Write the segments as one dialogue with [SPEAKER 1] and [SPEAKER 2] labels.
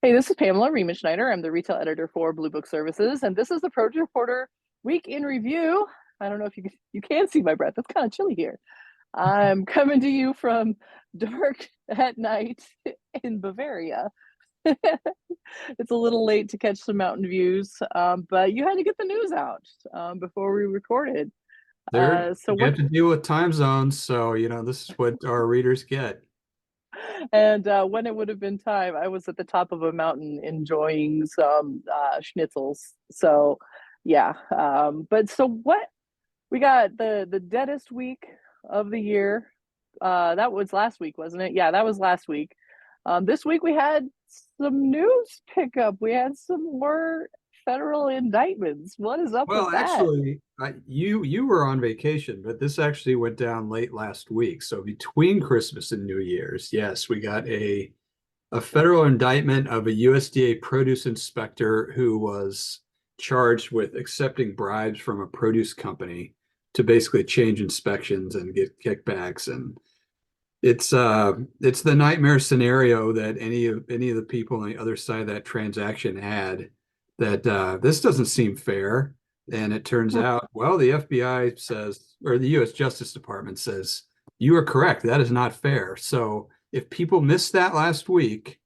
[SPEAKER 1] Hey, this is Pamela Schneider. I'm the retail editor for Blue Book Services, and this is the Produce Reporter Week in Review. I don't know if you can see my breath. It's kind of chilly here. I'm coming to you from dark at night in Bavaria. It's a little late to catch some mountain views, but you had to get the news out before we recorded.
[SPEAKER 2] There,
[SPEAKER 1] So
[SPEAKER 2] you
[SPEAKER 1] what?
[SPEAKER 2] have to deal with time zones, so this is what our readers get.
[SPEAKER 1] And when it would have been time, I was at the top of a mountain enjoying some schnitzels. So, yeah. But so what? We got the deadest week of the year. That was last week, wasn't it? Yeah, that was last week. This week we had some news pickup. We had some more federal indictments. What is up with
[SPEAKER 2] Well,
[SPEAKER 1] that?
[SPEAKER 2] actually, you were on vacation, but this actually went down late last week. So between Christmas and New Year's, yes, we got a federal indictment of a USDA produce inspector who was charged with accepting bribes from a produce company to basically change inspections and get kickbacks. And it's the nightmare scenario that any of the people on the other side of that transaction had, that this doesn't seem fair. And it turns out, well, the FBI says, or the US Justice Department says, you are correct. That is not fair. So if people missed that last week,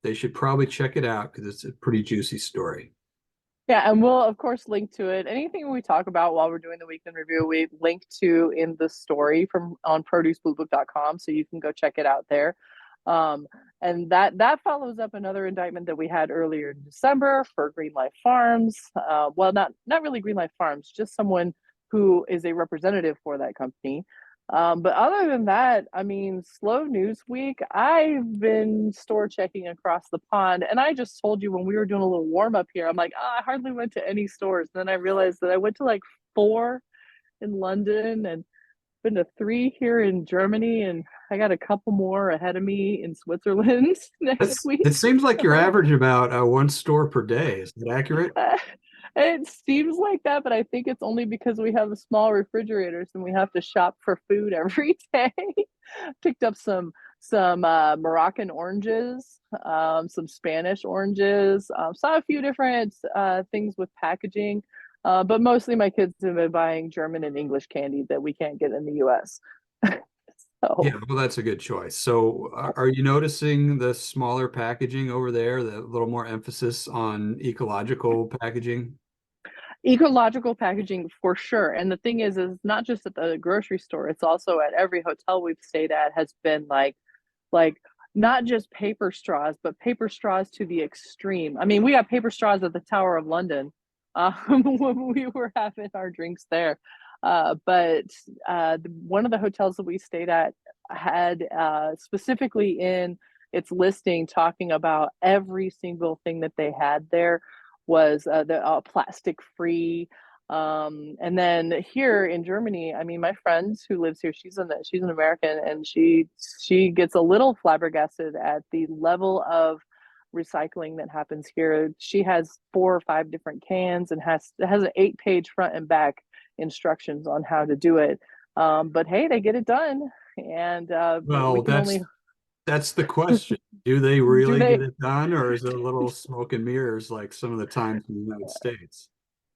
[SPEAKER 2] they should probably check it out because it's a pretty juicy story.
[SPEAKER 1] Yeah, and we'll of course link to it. Anything we talk about while we're doing the weekend review, we link to in the story from on producebluebook.com, so you can go check it out there. Um, and that follows up another indictment that we had earlier in December for Green Life Farms. Well, not really Green Life Farms, just someone who is a representative for that company. But other than that, I mean, slow news week. I've been store checking across the pond, and I just told you when we were doing a little warm up here, I'm like, oh, I hardly went to any stores. And then I realized that I went to like four in London and been to three here in Germany, and I got a couple more ahead of me in Switzerland next
[SPEAKER 2] It
[SPEAKER 1] week.
[SPEAKER 2] seems like you're
[SPEAKER 1] So,
[SPEAKER 2] average about one store per day. Is that accurate?
[SPEAKER 1] uh, it seems like that, but I think it's only because we have small refrigerators and we have to shop for food every day. Picked up some Moroccan oranges, some Spanish oranges. Saw a few different things with packaging, but mostly my kids have been buying German and English candy that we can't get in the U.S.
[SPEAKER 2] Yeah,
[SPEAKER 1] So
[SPEAKER 2] well, that's a good choice. So, are you noticing the smaller packaging over there, the little more emphasis on ecological packaging?
[SPEAKER 1] ecological packaging for sure. And the thing is not just at the grocery store; it's also at every hotel we've stayed at has been like not just paper straws, but paper straws to the extreme. I mean, we got paper straws at the Tower of London when we were having our drinks there. But one of the hotels that we stayed at had specifically in its listing talking about every single thing that they had there was the plastic free. And then here in Germany, I mean, my friend who lives here, she's an American, and she gets a little flabbergasted at the level of recycling that happens here. She has 4 or 5 different cans and has an 8-page front and back instructions on how to do it. But hey, they get it done, and we
[SPEAKER 2] Well,
[SPEAKER 1] can only
[SPEAKER 2] that's the question. Do they
[SPEAKER 1] do
[SPEAKER 2] really get
[SPEAKER 1] they
[SPEAKER 2] it done, or is it a little smoke and mirrors like some of the times in the United States?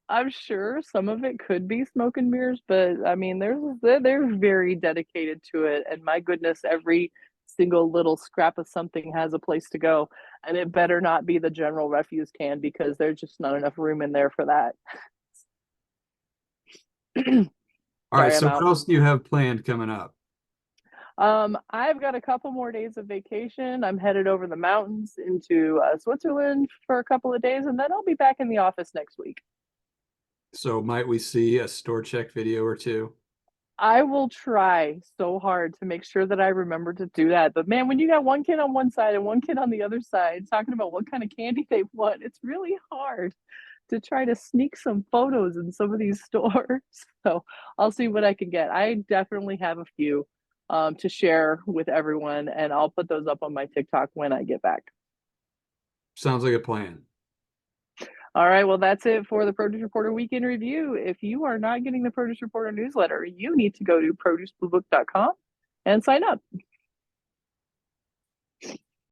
[SPEAKER 1] I'm sure some of it could be smoke and mirrors, but I mean, they're very dedicated to it, and my goodness, every single little scrap of something has a place to go, and it better not be the general refuse can because there's just not enough room in there for that.
[SPEAKER 2] All right,
[SPEAKER 1] Sorry, I'm
[SPEAKER 2] so what
[SPEAKER 1] out.
[SPEAKER 2] else do you have planned coming up?
[SPEAKER 1] I've got a couple more days of vacation. I'm headed over the mountains into Switzerland for a couple of days, and then I'll be back in the office next week.
[SPEAKER 2] So might we see a store check video or two?
[SPEAKER 1] I will try so hard to make sure that I remember to do that. But man, when you got one kid on one side and one kid on the other side talking about what kind of candy they want, it's really hard to try to sneak some photos in some of these stores. So I'll see what I can get. I definitely have a few to share with everyone, and I'll put those up on my TikTok when I get back.
[SPEAKER 2] Sounds like a plan.
[SPEAKER 1] All right, well, that's it for the Produce Reporter Weekend Review. If you are not getting the Produce Reporter newsletter, you need to go to producebluebook.com and sign up.